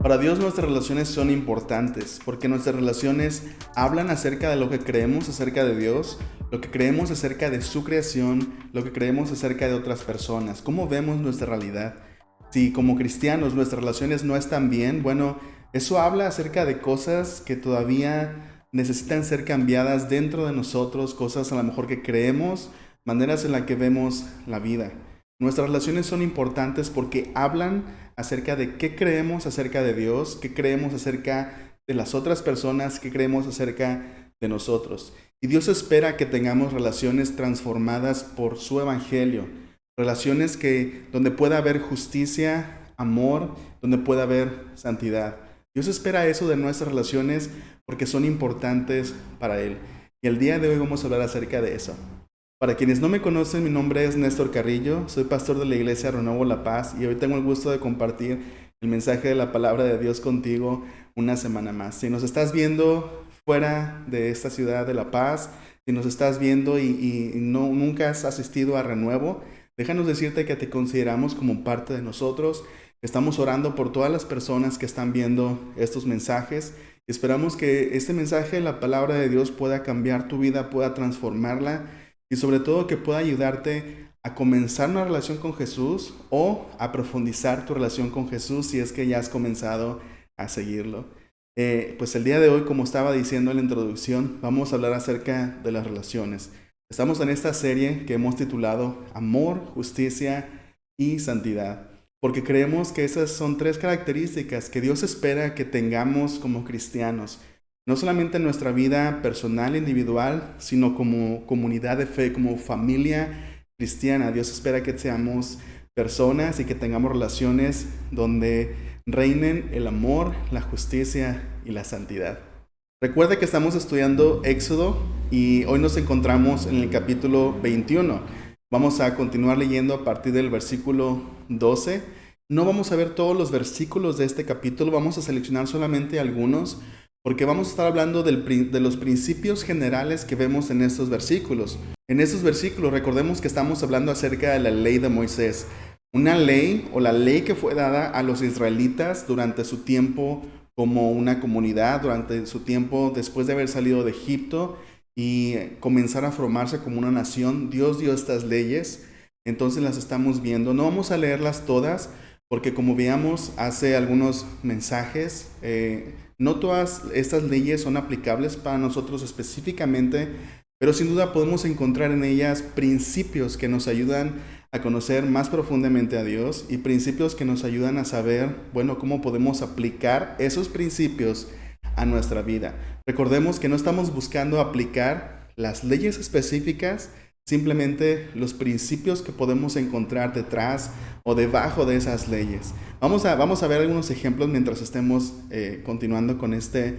Para Dios nuestras relaciones son importantes porque nuestras relaciones hablan acerca de lo que creemos acerca de Dios, lo que creemos acerca de su creación, lo que creemos acerca de otras personas, cómo vemos nuestra realidad. Si como cristianos nuestras relaciones no están bien, bueno, eso habla acerca de cosas que todavía necesitan ser cambiadas dentro de nosotros, cosas a lo mejor que creemos, maneras en las que vemos la vida. Nuestras relaciones son importantes porque hablan acerca de qué creemos acerca de Dios, qué creemos acerca de las otras personas, qué creemos acerca de nosotros. Y Dios espera que tengamos relaciones transformadas por su evangelio, relaciones donde pueda haber justicia, amor, donde pueda haber santidad. Dios espera eso de nuestras relaciones porque son importantes para Él. Y el día de hoy vamos a hablar acerca de eso. Para quienes no me conocen, mi nombre es Néstor Carrillo, soy pastor de la iglesia Renuevo La Paz y hoy tengo el gusto de compartir el mensaje de la palabra de Dios contigo una semana más. Si nos estás viendo fuera de esta ciudad de La Paz, si nos estás viendo y nunca has asistido a Renuevo, déjanos decirte que te consideramos como parte de nosotros. Estamos orando por todas las personas que están viendo estos mensajes. Esperamos que este mensaje, la palabra de Dios, pueda cambiar tu vida, pueda transformarla. Y sobre todo que pueda ayudarte a comenzar una relación con Jesús o a profundizar tu relación con Jesús si es que ya has comenzado a seguirlo. Pues el día de hoy, como estaba diciendo en la introducción, vamos a hablar acerca de las relaciones. Estamos en esta serie que hemos titulado Amor, Justicia y Santidad, porque creemos que esas son tres características que Dios espera que tengamos como cristianos. No solamente en nuestra vida personal, individual, sino como comunidad de fe, como familia cristiana. Dios espera que seamos personas y que tengamos relaciones donde reinen el amor, la justicia y la santidad. Recuerda que estamos estudiando Éxodo y hoy nos encontramos en el capítulo 21. Vamos a continuar leyendo a partir del versículo 12. No vamos a ver todos los versículos de este capítulo, vamos a seleccionar solamente algunos, porque vamos a estar hablando de los principios generales que vemos en estos versículos. En estos versículos recordemos que estamos hablando acerca de la ley de Moisés. Una ley o la ley que fue dada a los israelitas durante su tiempo como una comunidad, durante su tiempo después de haber salido de Egipto y comenzar a formarse como una nación. Dios dio estas leyes, entonces las estamos viendo. No vamos a leerlas todas porque como veíamos hace algunos mensajes, no todas estas leyes son aplicables para nosotros específicamente, pero sin duda podemos encontrar en ellas principios que nos ayudan a conocer más profundamente a Dios y principios que nos ayudan a saber, bueno, cómo podemos aplicar esos principios a nuestra vida. Recordemos que no estamos buscando aplicar las leyes específicas, simplemente los principios que podemos encontrar detrás o debajo de esas leyes. Vamos a ver algunos ejemplos mientras estemos continuando con este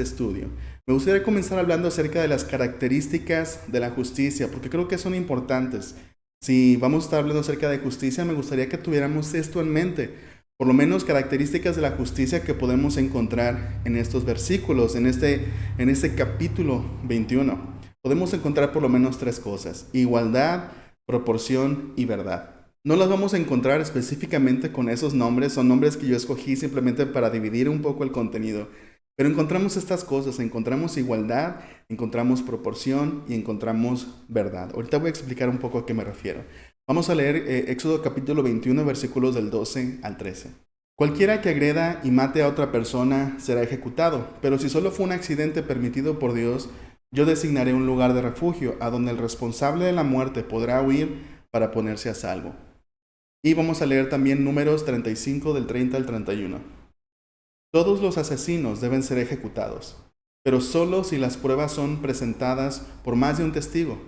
estudio. Me gustaría comenzar hablando acerca de las características de la justicia, porque creo que son importantes. Si vamos a estar hablando acerca de justicia, me gustaría que tuviéramos esto en mente. Por lo menos características de la justicia que podemos encontrar en estos versículos, en este capítulo 21. Podemos encontrar por lo menos tres cosas: igualdad, proporción y verdad. No las vamos a encontrar específicamente con esos nombres, son nombres que yo escogí simplemente para dividir un poco el contenido. Pero encontramos estas cosas, encontramos igualdad, encontramos proporción y encontramos verdad. Ahorita voy a explicar un poco a qué me refiero. Vamos a leer Éxodo capítulo 21, versículos del 12 al 13. Cualquiera que agreda y mate a otra persona será ejecutado, pero si solo fue un accidente permitido por Dios, yo designaré un lugar de refugio a donde el responsable de la muerte podrá huir para ponerse a salvo. Y vamos a leer también Números 35 del 30 al 31. Todos los asesinos deben ser ejecutados, pero solo si las pruebas son presentadas por más de un testigo.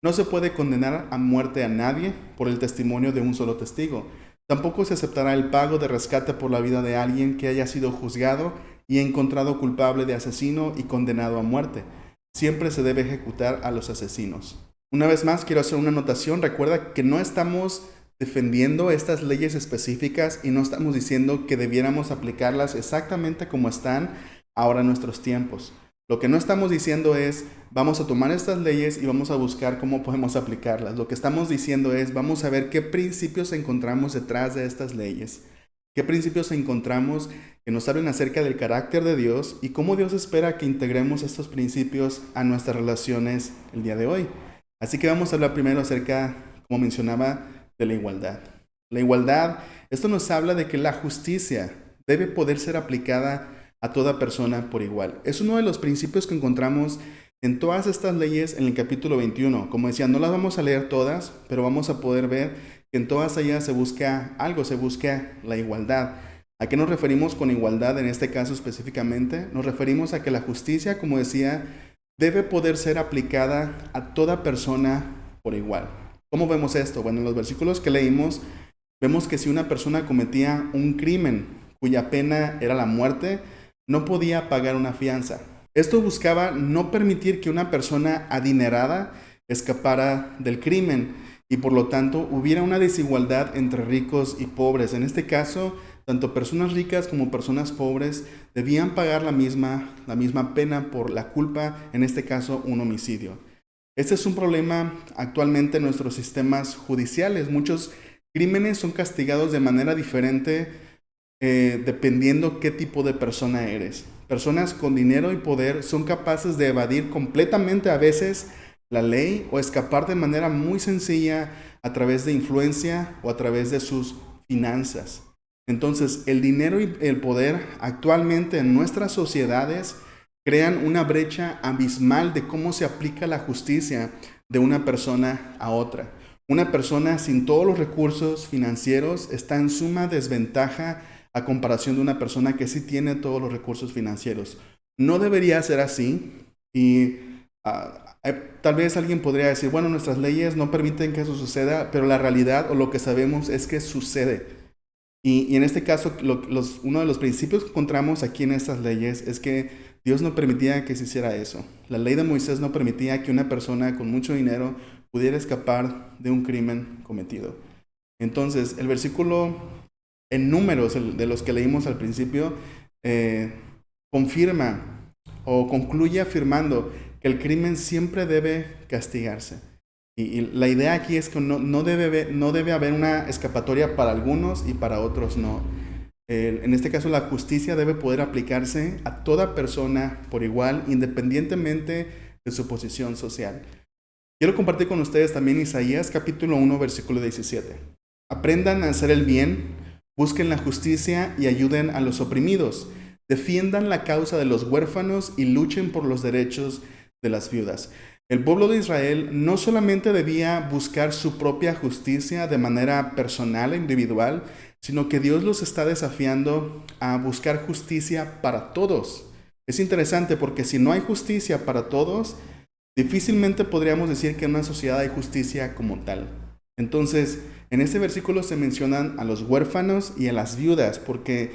No se puede condenar a muerte a nadie por el testimonio de un solo testigo. Tampoco se aceptará el pago de rescate por la vida de alguien que haya sido juzgado y encontrado culpable de asesino y condenado a muerte. Siempre se debe ejecutar a los asesinos. Una vez más, quiero hacer una anotación. Recuerda que no estamos defendiendo estas leyes específicas y no estamos diciendo que debiéramos aplicarlas exactamente como están ahora en nuestros tiempos. Lo que no estamos diciendo es, vamos a tomar estas leyes y vamos a buscar cómo podemos aplicarlas. Lo que estamos diciendo es, vamos a ver qué principios encontramos detrás de estas leyes. ¿Qué principios encontramos que nos hablan acerca del carácter de Dios y cómo Dios espera que integremos estos principios a nuestras relaciones el día de hoy? Así que vamos a hablar primero acerca, como mencionaba, de la igualdad. La igualdad, esto nos habla de que la justicia debe poder ser aplicada a toda persona por igual. Es uno de los principios que encontramos en todas estas leyes en el capítulo 21. Como decía, no las vamos a leer todas, pero vamos a poder ver que en todas ellas se busca algo, se busca la igualdad. ¿A qué nos referimos con igualdad en este caso específicamente? Nos referimos a que la justicia, como decía, debe poder ser aplicada a toda persona por igual. ¿Cómo vemos esto? Bueno, en los versículos que leímos, vemos que si una persona cometía un crimen cuya pena era la muerte, no podía pagar una fianza. Esto buscaba no permitir que una persona adinerada escapara del crimen y por lo tanto hubiera una desigualdad entre ricos y pobres. En este caso, tanto personas ricas como personas pobres debían pagar la misma pena por la culpa, en este caso un homicidio. Este es un problema actualmente en nuestros sistemas judiciales. Muchos crímenes son castigados de manera diferente dependiendo qué tipo de persona eres. Personas con dinero y poder son capaces de evadir completamente a veces la ley o escapar de manera muy sencilla a través de influencia o a través de sus finanzas. Entonces, el dinero y el poder actualmente en nuestras sociedades crean una brecha abismal de cómo se aplica la justicia de una persona a otra. Una persona sin todos los recursos financieros está en suma desventaja a comparación de una persona que sí tiene todos los recursos financieros. No debería ser así y tal vez alguien podría decir, bueno, nuestras leyes no permiten que eso suceda, pero la realidad o lo que sabemos es que sucede. Y en este caso, uno de los principios que encontramos aquí en estas leyes es que Dios no permitía que se hiciera eso. La ley de Moisés no permitía que una persona con mucho dinero pudiera escapar de un crimen cometido. Entonces, el versículo en Números, de los que leímos al principio, confirma o concluye afirmando que el crimen siempre debe castigarse. Y la idea aquí es que no debe haber una escapatoria para algunos y para otros no. En este caso, la justicia debe poder aplicarse a toda persona por igual, independientemente de su posición social. Quiero compartir con ustedes también Isaías capítulo 1, versículo 17. Aprendan a hacer el bien, busquen la justicia y ayuden a los oprimidos. Defiendan la causa de los huérfanos y luchen por los derechos de las viudas. El pueblo de Israel no solamente debía buscar su propia justicia de manera personal e individual, sino que Dios los está desafiando a buscar justicia para todos. Es interesante porque si no hay justicia para todos, difícilmente podríamos decir que en una sociedad hay justicia como tal. Entonces, en este versículo se mencionan a los huérfanos y a las viudas, porque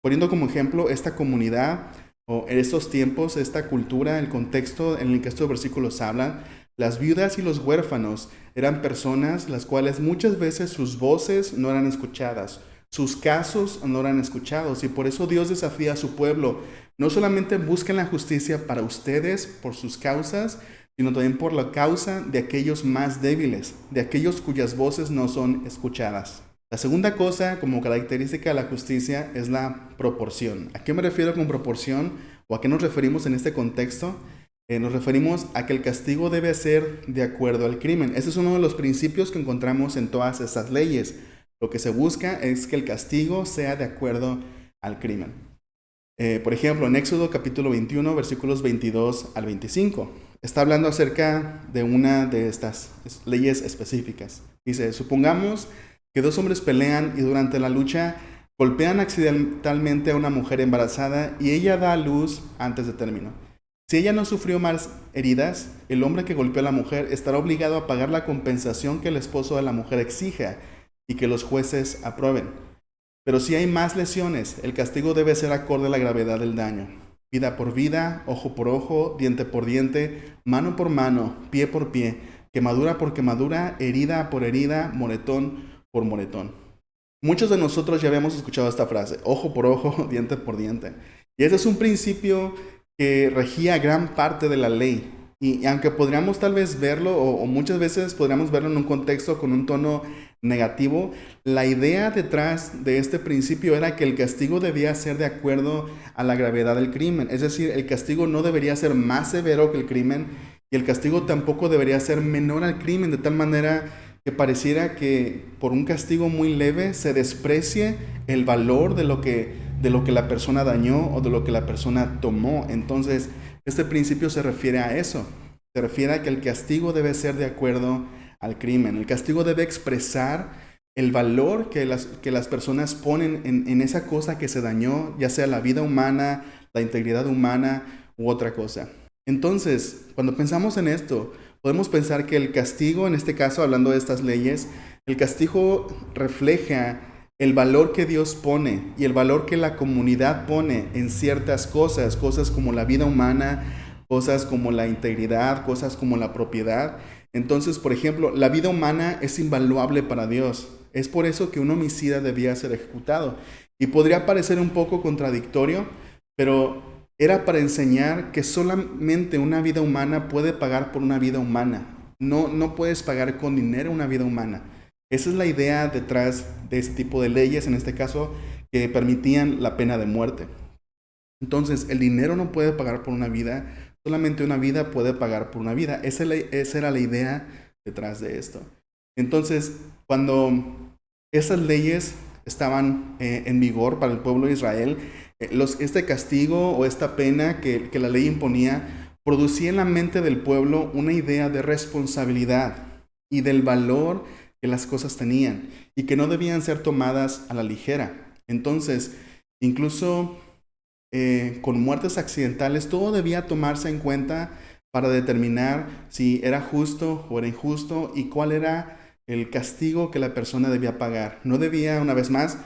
poniendo como ejemplo esta comunidad o en estos tiempos, esta cultura, el contexto en el que estos versículos hablan, las viudas y los huérfanos eran personas las cuales muchas veces sus voces no eran escuchadas, sus casos no eran escuchados, y por eso Dios desafía a su pueblo. No solamente busquen la justicia para ustedes por sus causas, sino también por la causa de aquellos más débiles, de aquellos cuyas voces no son escuchadas. La segunda cosa como característica de la justicia es la proporción. ¿A qué me refiero con proporción o a qué nos referimos en este contexto? Nos referimos a que el castigo debe ser de acuerdo al crimen. Ese es uno de los principios que encontramos en todas estas leyes. Lo que se busca es que el castigo sea de acuerdo al crimen. Por ejemplo, en Éxodo capítulo 21, versículos 22 al 25, está hablando acerca de una de estas leyes específicas. Dice, supongamos que dos hombres pelean y durante la lucha golpean accidentalmente a una mujer embarazada y ella da a luz antes de término. Si ella no sufrió más heridas, el hombre que golpeó a la mujer estará obligado a pagar la compensación que el esposo de la mujer exija y que los jueces aprueben. Pero si hay más lesiones, el castigo debe ser acorde a la gravedad del daño. Vida por vida, ojo por ojo, diente por diente, mano por mano, pie por pie, quemadura por quemadura, herida por herida, moretón por moretón. Muchos de nosotros ya habíamos escuchado esta frase, ojo por ojo, diente por diente. Y ese es un principio que regía gran parte de la ley. Y aunque podríamos tal vez verlo, o muchas veces podríamos verlo en un contexto con un tono negativo, la idea detrás de este principio era que el castigo debía ser de acuerdo a la gravedad del crimen. Es decir, el castigo no debería ser más severo que el crimen y el castigo tampoco debería ser menor al crimen, de tal manera que pareciera que por un castigo muy leve se desprecie el valor de lo que la persona dañó o de lo que la persona tomó. Entonces, este principio se refiere a eso. Se refiere a que el castigo debe ser de acuerdo al crimen. El castigo debe expresar el valor que las personas ponen en esa cosa que se dañó, ya sea la vida humana, la integridad humana u otra cosa. Entonces, cuando pensamos en esto, podemos pensar que el castigo, en este caso hablando de estas leyes, el castigo refleja el valor que Dios pone y el valor que la comunidad pone en ciertas cosas, cosas como la vida humana, cosas como la integridad, cosas como la propiedad. Entonces, por ejemplo, la vida humana es invaluable para Dios. Es por eso que un homicida debía ser ejecutado. Y podría parecer un poco contradictorio, pero era para enseñar que solamente una vida humana puede pagar por una vida humana. No puedes pagar con dinero una vida humana. Esa es la idea detrás de este tipo de leyes, en este caso, que permitían la pena de muerte. Entonces, el dinero no puede pagar por una vida, solamente una vida puede pagar por una vida. Esa era la idea detrás de esto. Entonces, cuando esas leyes estaban en vigor para el pueblo de Israel, este castigo o esta pena que la ley imponía producía en la mente del pueblo una idea de responsabilidad y del valor que las cosas tenían y que no debían ser tomadas a la ligera. Entonces, incluso con muertes accidentales, todo debía tomarse en cuenta para determinar si era justo o era injusto y cuál era el castigo que la persona debía pagar. No debía, una vez más,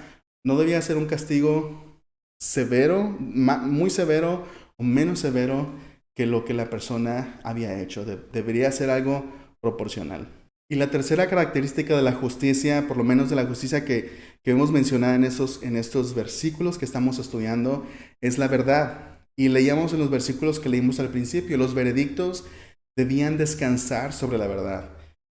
no debía ser un castigo severo, muy severo o menos severo que lo que la persona había hecho. Debería ser algo proporcional. Y la tercera característica de la justicia, por lo menos de la justicia que hemos mencionado en estos versículos que estamos estudiando, es la verdad. Y leíamos en los versículos que leímos al principio, los veredictos debían descansar sobre la verdad.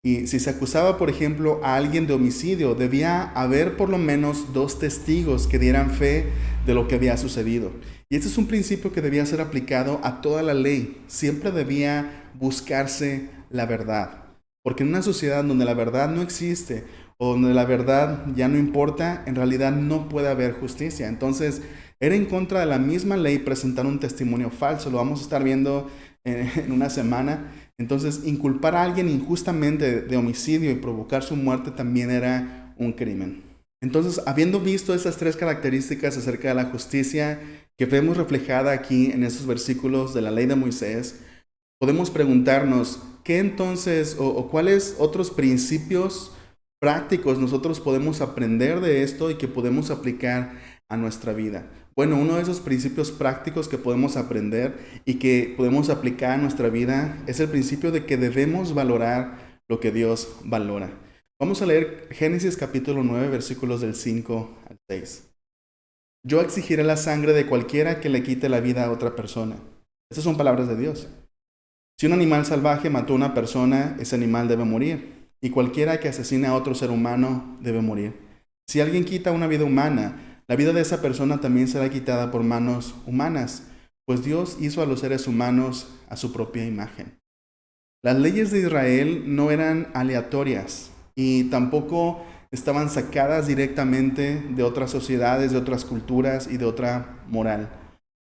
Y si se acusaba, por ejemplo, a alguien de homicidio, debía haber por lo menos 2 testigos que dieran fe de lo que había sucedido. Y este es un principio que debía ser aplicado a toda la ley. Siempre debía buscarse la verdad. Porque en una sociedad donde la verdad no existe o donde la verdad ya no importa, en realidad no puede haber justicia. Entonces, era en contra de la misma ley presentar un testimonio falso. Lo vamos a estar viendo en una semana. Entonces, inculpar a alguien injustamente de homicidio y provocar su muerte también era un crimen. Entonces, habiendo visto esas 3 características acerca de la justicia que vemos reflejada aquí en estos versículos de la ley de Moisés, podemos preguntarnos, ¿qué entonces o cuáles otros principios prácticos nosotros podemos aprender de esto y que podemos aplicar a nuestra vida? Bueno, uno de esos principios prácticos que podemos aprender y que podemos aplicar a nuestra vida es el principio de que debemos valorar lo que Dios valora. Vamos a leer Génesis capítulo 9, versículos del 5 al 6. Yo exigiré la sangre de cualquiera que le quite la vida a otra persona. Estas son palabras de Dios. Si un animal salvaje mató a una persona, ese animal debe morir. Y cualquiera que asesine a otro ser humano debe morir. Si alguien quita una vida humana, la vida de esa persona también será quitada por manos humanas, pues Dios hizo a los seres humanos a su propia imagen. Las leyes de Israel no eran aleatorias y tampoco estaban sacadas directamente de otras sociedades, de otras culturas y de otra moral.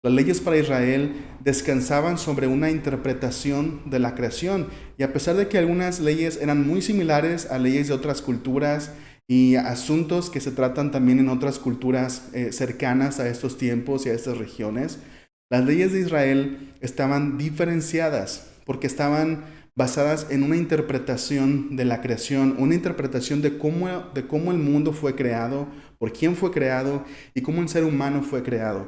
Las leyes para Israel descansaban sobre una interpretación de la creación y a pesar de que algunas leyes eran muy similares a leyes de otras culturas y asuntos que se tratan también en otras culturas cercanas a estos tiempos y a estas regiones, las leyes de Israel estaban diferenciadas porque estaban basadas en una interpretación de la creación, una interpretación de cómo el mundo fue creado, por quién fue creado y cómo el ser humano fue creado.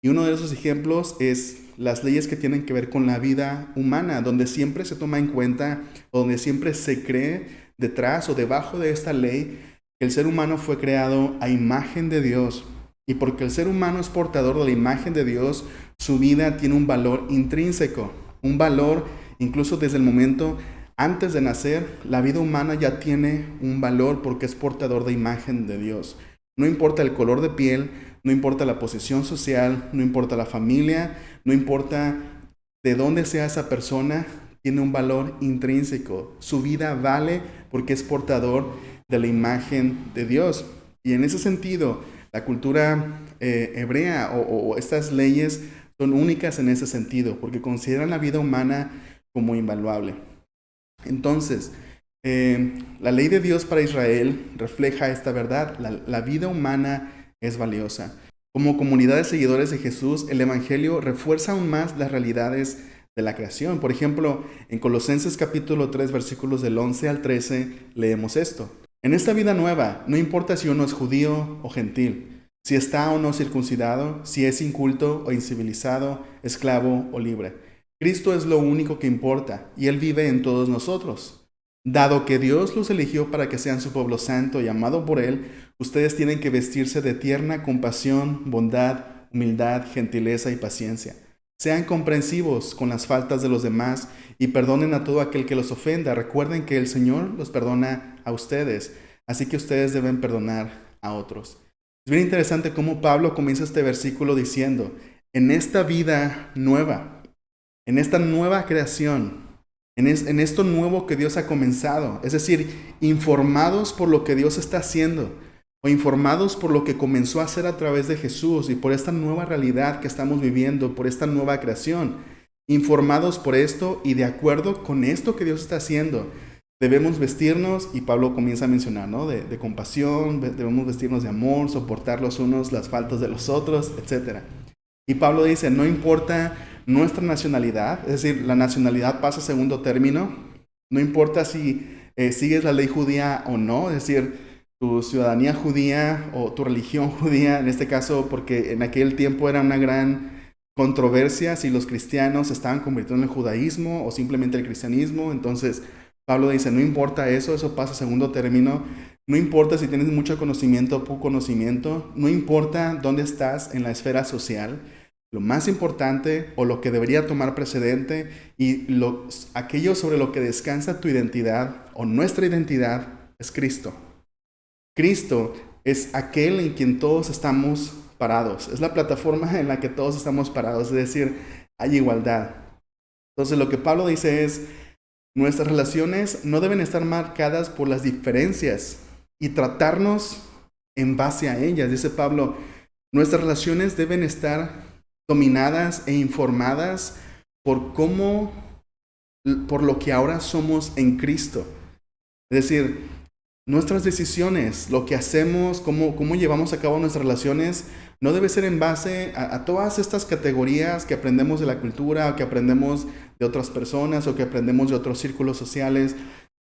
Y uno de esos ejemplos es las leyes que tienen que ver con la vida humana, donde siempre se toma en cuenta, o donde siempre se cree detrás o debajo de esta ley que el ser humano fue creado a imagen de Dios. Y porque el ser humano es portador de la imagen de Dios, su vida tiene un valor intrínseco, un valor incluso desde el momento Antes de nacer, la vida humana ya tiene un valor porque es portador de imagen de Dios. No importa el color de piel, no importa la posición social, no importa la familia, no importa de dónde sea esa persona, tiene un valor intrínseco. Su vida vale porque es portador de la imagen de Dios. Y en ese sentido, la cultura hebrea o estas leyes son únicas en ese sentido, porque consideran la vida humana como invaluable. Entonces, la ley de Dios para Israel refleja esta verdad. La vida humana es valiosa. Como comunidad de seguidores de Jesús, el Evangelio refuerza aún más las realidades de la creación. Por ejemplo, en Colosenses capítulo 3, versículos del 11 al 13, leemos esto. En esta vida nueva, no importa si uno es judío o gentil, si está o no circuncidado, si es inculto o incivilizado, esclavo o libre. Cristo es lo único que importa y Él vive en todos nosotros. Dado que Dios los eligió para que sean su pueblo santo y amado por Él, ustedes tienen que vestirse de tierna compasión, bondad, humildad, gentileza y paciencia. Sean comprensivos con las faltas de los demás y perdonen a todo aquel que los ofenda. Recuerden que el Señor los perdona a ustedes, así que ustedes deben perdonar a otros. Es bien interesante cómo Pablo comienza este versículo diciendo, en esta vida nueva, en esta nueva creación, en esto nuevo que Dios ha comenzado, es decir, informados por lo que Dios está haciendo, o informados por lo que comenzó a hacer a través de Jesús y por esta nueva realidad que estamos viviendo, por esta nueva creación, informados por esto y de acuerdo con esto que Dios está haciendo, debemos vestirnos, y Pablo comienza a mencionar, ¿no? de compasión, debemos vestirnos de amor, soportar los unos las faltas de los otros, etc. Y Pablo dice, no importa nuestra nacionalidad, es decir, la nacionalidad pasa a segundo término, no importa si sigues la ley judía o no, es decir, tu ciudadanía judía o tu religión judía, en este caso, porque en aquel tiempo era una gran controversia si los cristianos se estaban convirtiendo en el judaísmo o simplemente el cristianismo. Entonces Pablo dice, no importa eso pasa a segundo término, no importa si tienes mucho conocimiento o poco conocimiento, no importa dónde estás en la esfera social. Lo más importante o lo que debería tomar precedente y aquello sobre lo que descansa tu identidad o nuestra identidad es Cristo. Cristo es aquel en quien todos estamos parados. Es la plataforma en la que todos estamos parados, es decir, hay igualdad. Entonces lo que Pablo dice es, nuestras relaciones no deben estar marcadas por las diferencias y tratarnos en base a ellas. Dice Pablo, nuestras relaciones deben estar dominadas e informadas por lo que ahora somos en Cristo. Es decir, nuestras decisiones, lo que hacemos, cómo llevamos a cabo nuestras relaciones, no debe ser en base a todas estas categorías que aprendemos de la cultura, o que aprendemos de otras personas, o que aprendemos de otros círculos sociales.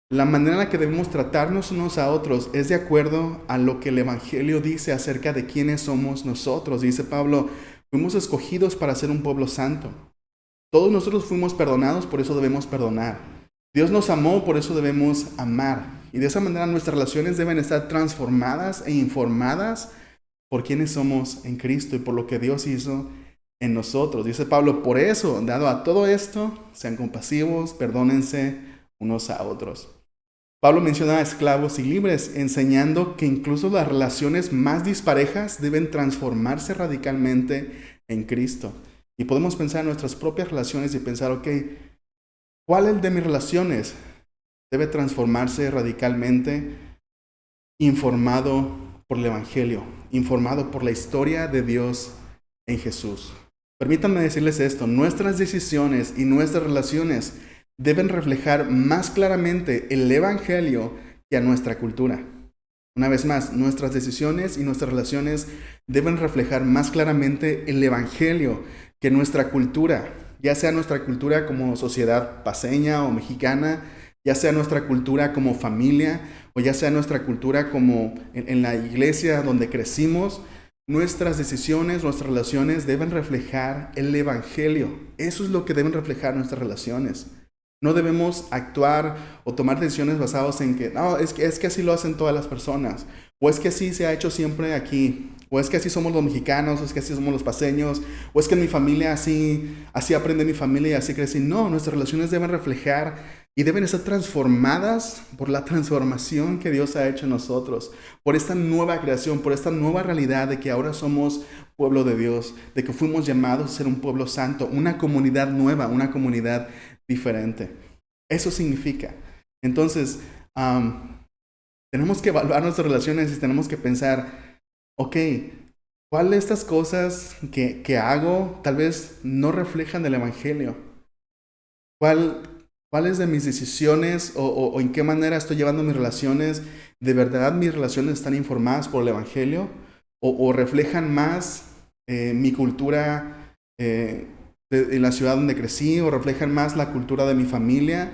La manera en la que debemos tratarnos unos a otros es de acuerdo a lo que el Evangelio dice acerca de quiénes somos nosotros. Dice Pablo, fuimos escogidos para ser un pueblo santo. Todos nosotros fuimos perdonados, por eso debemos perdonar. Dios nos amó, por eso debemos amar. Y de esa manera nuestras relaciones deben estar transformadas e informadas por quienes somos en Cristo y por lo que Dios hizo en nosotros. Dice Pablo, por eso, dado a todo esto, sean compasivos, perdónense unos a otros. Pablo menciona a esclavos y libres, enseñando que incluso las relaciones más disparejas deben transformarse radicalmente en Cristo. Y podemos pensar en nuestras propias relaciones y pensar, ok, ¿cuál de mis relaciones debe transformarse radicalmente informado por el Evangelio, informado por la historia de Dios en Jesús? Permítanme decirles esto, nuestras decisiones y nuestras relaciones deben reflejar más claramente el Evangelio que a nuestra cultura. Una vez más, nuestras decisiones y nuestras relaciones deben reflejar más claramente el Evangelio que nuestra cultura, ya sea nuestra cultura como sociedad paceña o mexicana, ya sea nuestra cultura como familia, o ya sea nuestra cultura como en la iglesia donde crecimos. Nuestras decisiones, nuestras relaciones deben reflejar el Evangelio. Eso es lo que deben reflejar nuestras relaciones. No debemos actuar o tomar decisiones basadas en que, no, es que así lo hacen todas las personas, o es que así se ha hecho siempre aquí, o es que así somos los mexicanos, o es que así somos los paceños, o es que en mi familia así aprende mi familia y así crecí. No, nuestras relaciones deben reflejar y deben ser transformadas por la transformación que Dios ha hecho en nosotros, por esta nueva creación, por esta nueva realidad de que ahora somos pueblo de Dios, de que fuimos llamados a ser un pueblo santo, una comunidad nueva, una comunidad diferente. Eso significa. Entonces, tenemos que evaluar nuestras relaciones y tenemos que pensar, ok, ¿cuál de estas cosas que hago tal vez no reflejan el Evangelio? ¿Cuáles de mis decisiones o en qué manera estoy llevando mis relaciones? ¿De verdad mis relaciones están informadas por el Evangelio? ¿O reflejan más mi cultura en la ciudad donde crecí? ¿O reflejan más la cultura de mi familia?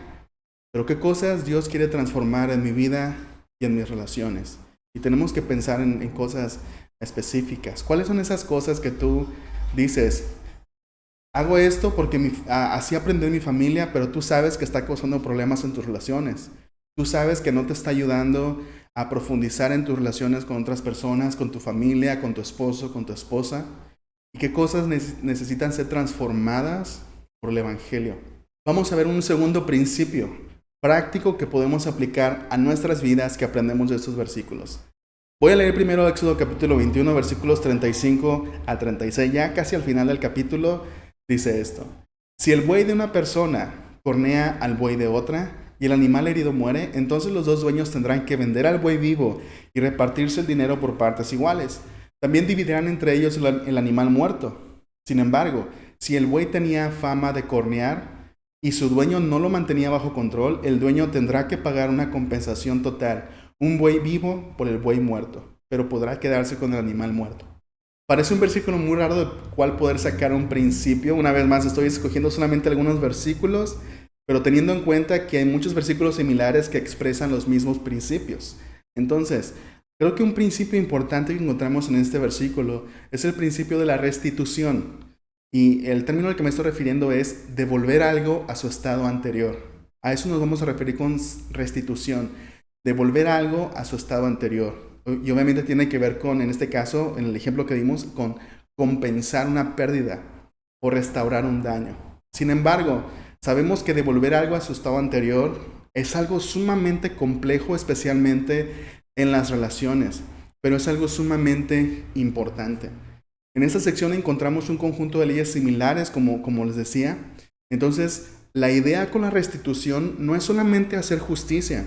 Pero ¿qué cosas Dios quiere transformar en mi vida y en mis relaciones? Y tenemos que pensar en cosas específicas. ¿Cuáles son esas cosas que tú dices? Hago esto porque así aprendí en mi familia, pero tú sabes que está causando problemas en tus relaciones. Tú sabes que no te está ayudando a profundizar en tus relaciones con otras personas, con tu familia, con tu esposo, con tu esposa. ¿Y qué cosas necesitan ser transformadas por el Evangelio? Vamos a ver un segundo principio práctico que podemos aplicar a nuestras vidas que aprendemos de estos versículos. Voy a leer primero Éxodo capítulo 21, versículos 35 a 36. Ya casi al final del capítulo dice esto. Si el buey de una persona cornea al buey de otra y el animal herido muere, entonces los dos dueños tendrán que vender al buey vivo y repartirse el dinero por partes iguales. También dividirán entre ellos el animal muerto. Sin embargo, si el buey tenía fama de cornear y su dueño no lo mantenía bajo control, el dueño tendrá que pagar una compensación total, un buey vivo por el buey muerto, pero podrá quedarse con el animal muerto. Parece un versículo muy raro del cual poder sacar un principio. Una vez más, estoy escogiendo solamente algunos versículos, pero teniendo en cuenta que hay muchos versículos similares que expresan los mismos principios. Entonces, creo que un principio importante que encontramos en este versículo es el principio de la restitución. Y el término al que me estoy refiriendo es devolver algo a su estado anterior. A eso nos vamos a referir con restitución. Devolver algo a su estado anterior. Y obviamente tiene que ver con, en este caso, en el ejemplo que dimos, con compensar una pérdida o restaurar un daño. Sin embargo, sabemos que devolver algo a su estado anterior es algo sumamente complejo, especialmente en las relaciones, pero es algo sumamente importante. En esta sección encontramos un conjunto de leyes similares, como les decía. Entonces, la idea con la restitución no es solamente hacer justicia.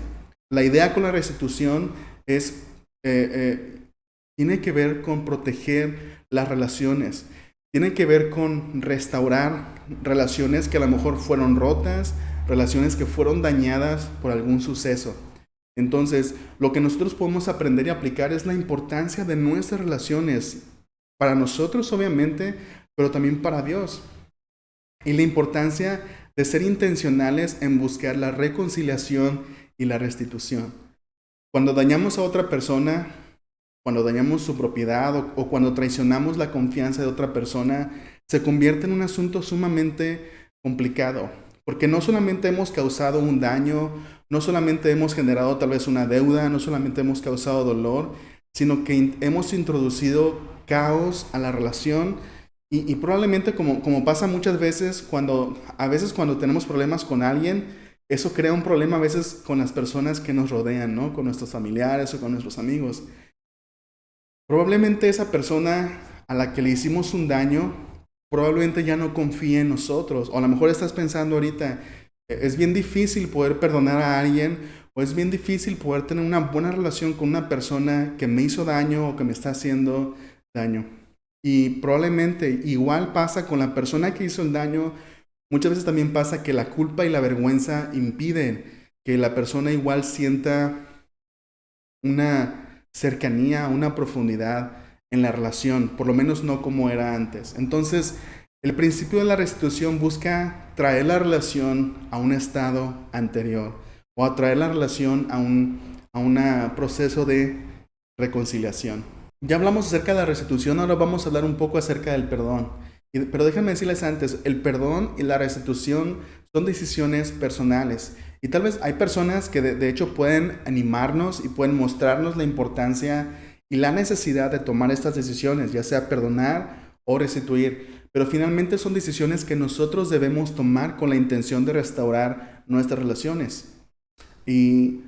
La idea con la restitución es tiene que ver con proteger las relaciones. Tiene que ver con restaurar relaciones que a lo mejor fueron rotas, relaciones que fueron dañadas por algún suceso. Entonces, lo que nosotros podemos aprender y aplicar es la importancia de nuestras relaciones. Para nosotros, obviamente, pero también para Dios. Y la importancia de ser intencionales en buscar la reconciliación y la restitución. Cuando dañamos a otra persona, cuando dañamos su propiedad o cuando traicionamos la confianza de otra persona, se convierte en un asunto sumamente complicado. Porque no solamente hemos causado un daño, no solamente hemos generado tal vez una deuda, no solamente hemos causado dolor, sino que hemos introducido caos a la relación y probablemente como pasa muchas veces cuando tenemos problemas con alguien, eso crea un problema a veces con las personas que nos rodean, ¿no? Con nuestros familiares o con nuestros amigos. Probablemente esa persona a la que le hicimos un daño, probablemente ya no confíe en nosotros. O a lo mejor estás pensando ahorita, es bien difícil poder perdonar a alguien, o es bien difícil poder tener una buena relación con una persona que me hizo daño o que me está haciendo daño. Y probablemente igual pasa con la persona que hizo el daño. Muchas veces también pasa que la culpa y la vergüenza impiden que la persona igual sienta una cercanía, una profundidad en la relación, por lo menos no como era antes. Entonces, el principio de la restitución busca traer la relación a un estado anterior o a traer la relación a un proceso de reconciliación. Ya hablamos acerca de la restitución, ahora vamos a hablar un poco acerca del perdón. Pero déjenme decirles antes, el perdón y la restitución son decisiones personales. Y tal vez hay personas que de hecho pueden animarnos y pueden mostrarnos la importancia y la necesidad de tomar estas decisiones, ya sea perdonar o restituir. pero finalmente son decisiones que nosotros debemos tomar con la intención de restaurar nuestras relaciones. Y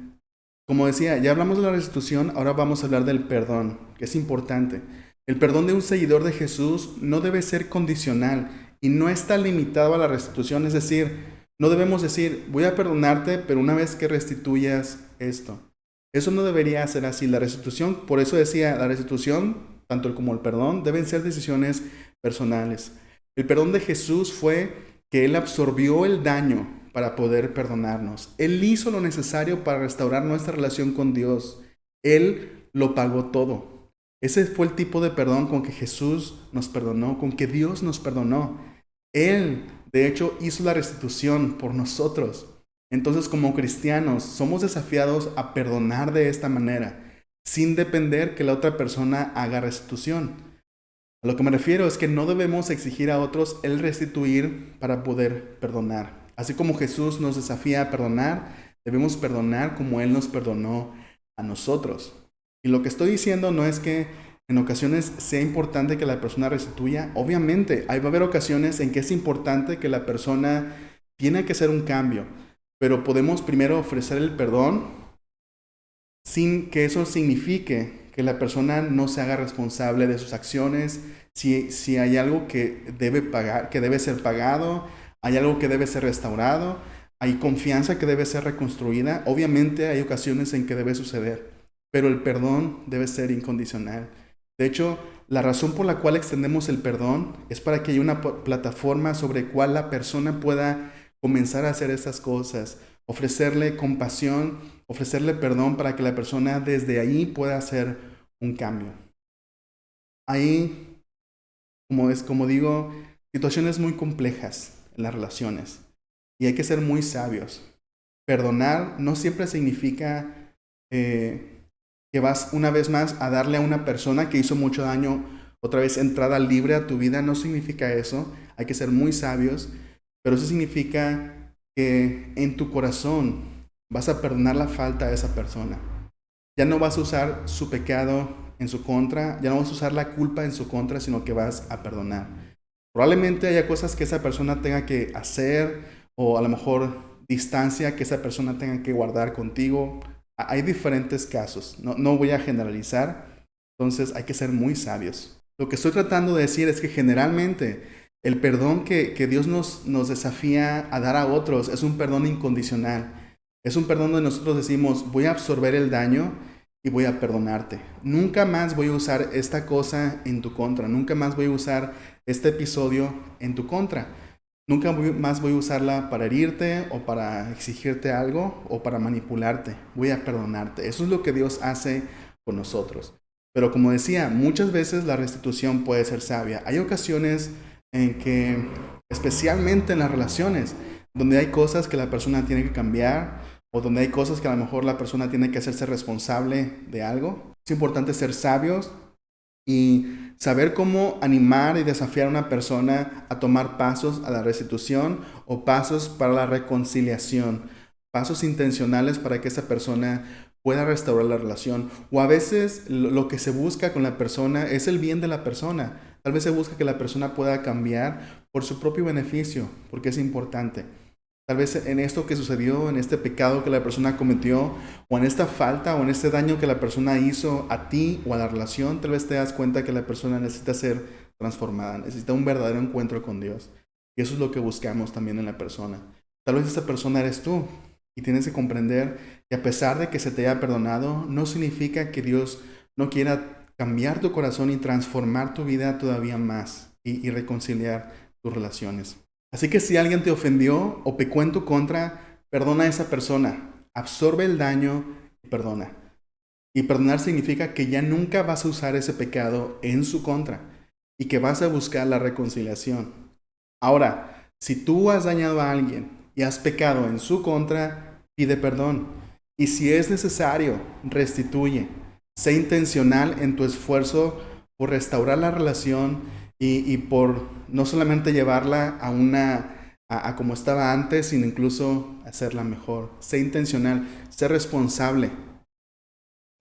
como decía, ya hablamos de la restitución, ahora vamos a hablar del perdón, que es importante. El perdón de un seguidor de Jesús no debe ser condicional y no está limitado a la restitución, es decir, no debemos decir, voy a perdonarte, pero una vez que restituyas esto. Eso no debería ser así. La restitución, por eso decía, la restitución, tanto como el perdón, deben ser decisiones personales. El perdón de Jesús fue que Él absorbió el daño para poder perdonarnos. Él hizo lo necesario para restaurar nuestra relación con Dios. Él lo pagó todo. Ese fue el tipo de perdón con que Jesús nos perdonó, con que Dios nos perdonó. Él, de hecho, hizo la restitución por nosotros. Entonces, como cristianos, somos desafiados a perdonar de esta manera, sin depender que la otra persona haga restitución. A lo que me refiero es que no debemos exigir a otros el restituir para poder perdonar. Así como Jesús nos desafía a perdonar, debemos perdonar como Él nos perdonó a nosotros. Y lo que estoy diciendo no es que en ocasiones sea importante que la persona restituya. Obviamente, va a haber ocasiones en que es importante que la persona tiene que hacer un cambio. Pero podemos primero ofrecer el perdón sin que eso signifique que la persona no se haga responsable de sus acciones. Si hay algo que debe pagar, que debe ser pagado, hay algo que debe ser restaurado, hay confianza que debe ser reconstruida. Obviamente hay ocasiones en que debe suceder, pero el perdón debe ser incondicional. De hecho, la razón por la cual extendemos el perdón es para que haya una plataforma sobre la cual la persona pueda comenzar a hacer esas cosas, ofrecerle compasión, ofrecerle perdón para que la persona desde ahí pueda hacer un cambio. Hay, como digo, situaciones muy complejas en las relaciones y hay que ser muy sabios. Perdonar no siempre significa que vas una vez más a darle a una persona que hizo mucho daño otra vez entrada libre a tu vida. No significa eso. Hay que ser muy sabios. Pero eso significa que en tu corazón vas a perdonar la falta a esa persona. Ya no vas a usar su pecado en su contra, ya no vas a usar la culpa en su contra, sino que vas a perdonar. Probablemente haya cosas que esa persona tenga que hacer o a lo mejor distancia que esa persona tenga que guardar contigo. Hay diferentes casos, no voy a generalizar, entonces hay que ser muy sabios. Lo que estoy tratando de decir es que generalmente el perdón que Dios nos desafía a dar a otros es un perdón incondicional. Es un perdón donde nosotros decimos, voy a absorber el daño y voy a perdonarte. Nunca más voy a usar esta cosa en tu contra. Nunca más voy a usar este episodio en tu contra. Nunca más voy a usarla para herirte o para exigirte algo o para manipularte. Voy a perdonarte. Eso es lo que Dios hace con nosotros. Pero como decía, muchas veces la restitución puede ser sabia. Hay ocasiones en que, especialmente en las relaciones, donde hay cosas que la persona tiene que cambiar o donde hay cosas que a lo mejor la persona tiene que hacerse responsable de algo, es importante ser sabios y saber cómo animar y desafiar a una persona a tomar pasos a la restitución o pasos para la reconciliación, pasos intencionales para que esa persona pueda restaurar la relación. O a veces lo que se busca con la persona es el bien de la persona. Tal vez se busca que la persona pueda cambiar por su propio beneficio, porque es importante. Tal vez en esto que sucedió, en este pecado que la persona cometió, o en esta falta, o en este daño que la persona hizo a ti o a la relación, tal vez te das cuenta que la persona necesita ser transformada, necesita un verdadero encuentro con Dios. Y eso es lo que buscamos también en la persona. Tal vez esa persona eres tú, y tienes que comprender que a pesar de que se te haya perdonado, no significa que Dios no quiera cambiar tu corazón y transformar tu vida todavía más y reconciliar tus relaciones. Así que si alguien te ofendió o pecó en tu contra, perdona a esa persona, absorbe el daño y perdona. Y perdonar significa que ya nunca vas a usar ese pecado en su contra y que vas a buscar la reconciliación. Ahora, si tú has dañado a alguien y has pecado en su contra, pide perdón. Y si es necesario, restituye. Sé intencional en tu esfuerzo por restaurar la relación y por no solamente llevarla a como estaba antes, sino incluso hacerla mejor. Sé intencional, sé responsable.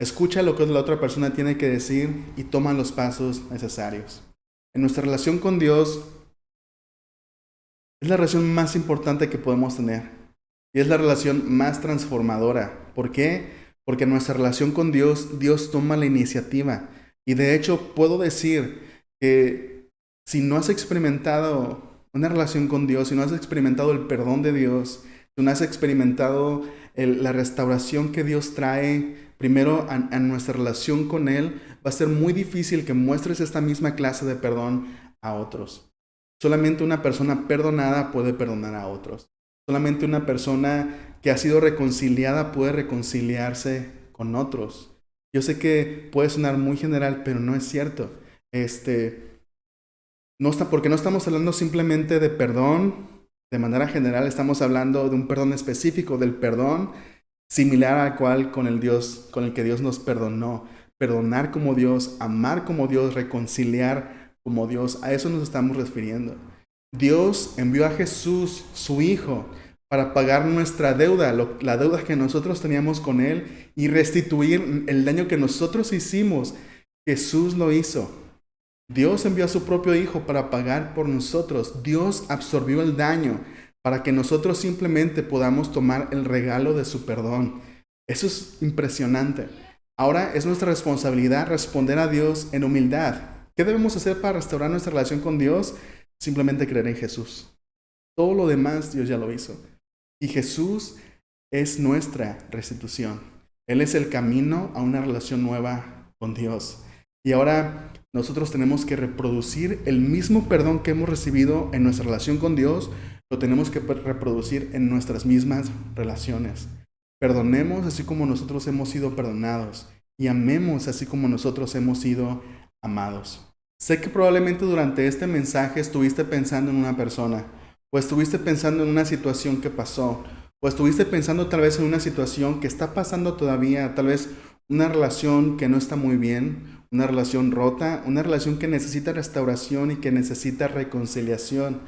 Escucha lo que la otra persona tiene que decir y toma los pasos necesarios. En nuestra relación con Dios, Es la relación más importante que podemos tener. Y es la relación más transformadora. ¿Por qué? Porque en nuestra relación con Dios, Dios toma la iniciativa. Y de hecho, puedo decir que si no has experimentado una relación con Dios, si no has experimentado el perdón de Dios, si no has experimentado la restauración que Dios trae primero a nuestra relación con Él, va a ser muy difícil que muestres esta misma clase de perdón a otros. Solamente una persona perdonada puede perdonar a otros. Solamente una persona que ha sido reconciliada puede reconciliarse con otros. Yo sé que puede sonar muy general, pero no es cierto. Porque no estamos hablando simplemente de perdón de manera general, estamos hablando de un perdón específico, del perdón similar al cual con el que Dios nos perdonó. Perdonar como Dios, amar como Dios, reconciliar como Dios, a eso nos estamos refiriendo. Dios envió a Jesús, su Hijo, para pagar nuestra deuda, la deuda que nosotros teníamos con Él y restituir el daño que nosotros hicimos. Jesús lo hizo. Dios envió a su propio Hijo para pagar por nosotros. Dios absorbió el daño para que nosotros simplemente podamos tomar el regalo de su perdón. Eso es impresionante. Ahora es nuestra responsabilidad responder a Dios en humildad. ¿Qué debemos hacer para restaurar nuestra relación con Dios? Simplemente creer en Jesús. Todo lo demás Dios ya lo hizo. Y Jesús es nuestra restitución. Él es el camino a una relación nueva con Dios. Y ahora nosotros tenemos que reproducir el mismo perdón que hemos recibido en nuestra relación con Dios, lo tenemos que reproducir en nuestras mismas relaciones. Perdonemos así como nosotros hemos sido perdonados y amemos así como nosotros hemos sido amados. Sé que probablemente durante este mensaje estuviste pensando en una persona, o estuviste pensando en una situación que pasó, o estuviste pensando tal vez en una situación que está pasando todavía, tal vez una relación que no está muy bien, una relación rota, una relación que necesita restauración y que necesita reconciliación.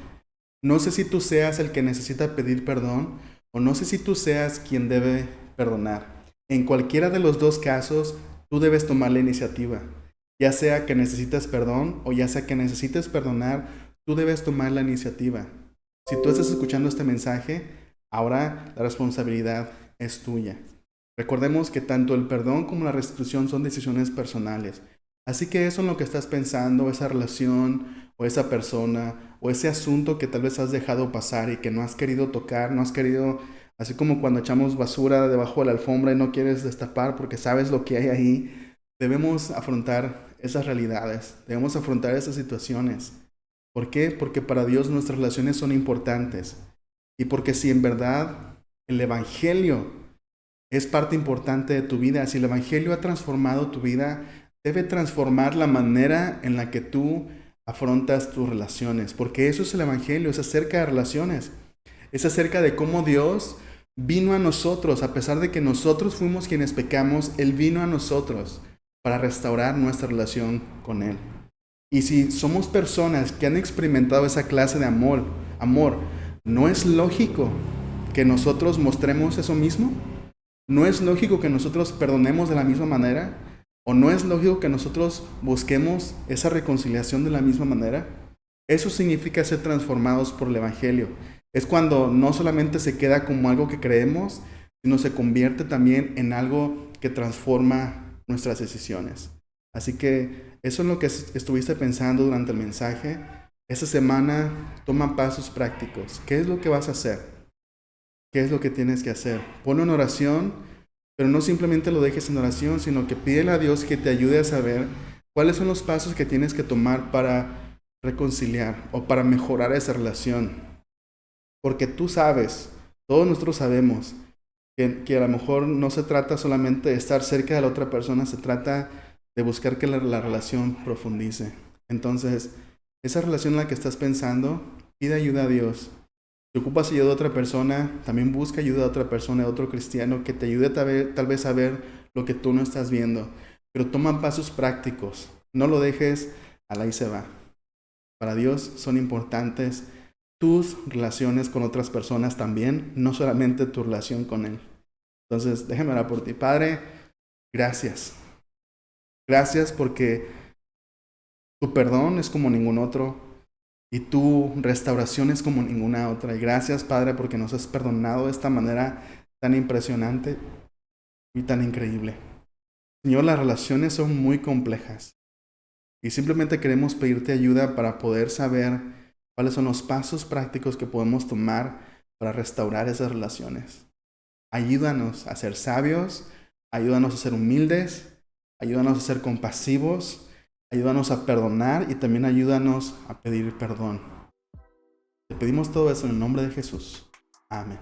No sé si tú seas el que necesita pedir perdón o no sé si tú seas quien debe perdonar. En cualquiera de los dos casos, tú debes tomar la iniciativa. Ya sea que necesites perdón o ya sea que necesites perdonar, tú debes tomar la iniciativa. Si tú estás escuchando este mensaje, ahora la responsabilidad es tuya. Recordemos que tanto el perdón como la restitución son decisiones personales. Así que eso en lo que estás pensando, esa relación o esa persona o ese asunto que tal vez has dejado pasar y que no has querido tocar, no has querido, así como cuando echamos basura debajo de la alfombra y no quieres destapar porque sabes lo que hay ahí, debemos afrontar esas realidades, debemos afrontar esas situaciones. ¿Por qué? Porque para Dios nuestras relaciones son importantes y porque si en verdad el Evangelio es parte importante de tu vida. Si el Evangelio ha transformado tu vida, debe transformar la manera en la que tú afrontas tus relaciones, porque eso es el Evangelio, es acerca de relaciones, es acerca de cómo Dios vino a nosotros, a pesar de que nosotros fuimos quienes pecamos, Él vino a nosotros para restaurar nuestra relación con Él. Y si somos personas que han experimentado esa clase de amor, ¿no es lógico que nosotros mostremos eso mismo? ¿No es lógico que nosotros perdonemos de la misma manera? ¿O no es lógico que nosotros busquemos esa reconciliación de la misma manera? Eso significa ser transformados por el Evangelio. Es cuando no solamente se queda como algo que creemos, sino se convierte también en algo que transforma nuestras decisiones. Así que eso es lo que estuviste pensando durante el mensaje. Esta semana toma pasos prácticos. ¿Qué es lo que vas a hacer? ¿Qué es lo que tienes que hacer? Ponlo en oración, pero no simplemente lo dejes en oración, sino que pídele a Dios que te ayude a saber cuáles son los pasos que tienes que tomar para reconciliar o para mejorar esa relación. Porque tú sabes, todos nosotros sabemos, que a lo mejor no se trata solamente de estar cerca de la otra persona, se trata de buscar que la relación profundice. Entonces, esa relación en la que estás pensando, pide ayuda a Dios. Si ocupas ayuda de otra persona, también busca ayuda de otra persona, de otro cristiano, que te ayude tal vez a ver lo que tú no estás viendo. Pero toma pasos prácticos. No lo dejes al ahí se va. Para Dios son importantes tus relaciones con otras personas también, no solamente tu relación con Él. Entonces, déjame orar por ti. Padre, gracias. Gracias porque tu perdón es como ningún otro. y tu restauración es como ninguna otra. Y gracias, Padre, porque nos has perdonado de esta manera tan impresionante y tan increíble. Señor, las relaciones son muy complejas y simplemente queremos pedirte ayuda para poder saber cuáles son los pasos prácticos que podemos tomar para restaurar esas relaciones. Ayúdanos a ser sabios, ayúdanos a ser humildes, ayúdanos a ser compasivos, ayúdanos a perdonar y también ayúdanos a pedir perdón. Te pedimos todo eso en el nombre de Jesús. Amén.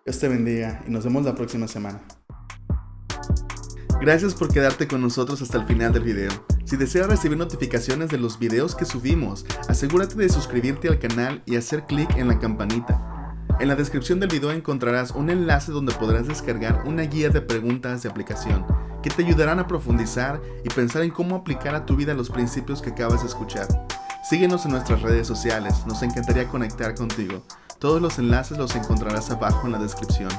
Dios te bendiga y nos vemos la próxima semana. Gracias por quedarte con nosotros hasta el final del video. Si deseas recibir notificaciones de los videos que subimos, asegúrate de suscribirte al canal y hacer clic en la campanita. En la descripción del video encontrarás un enlace donde podrás descargar una guía de preguntas de aplicación que te ayudarán a profundizar y pensar en cómo aplicar a tu vida los principios que acabas de escuchar. Síguenos en nuestras redes sociales, nos encantaría conectar contigo. Todos los enlaces los encontrarás abajo en la descripción.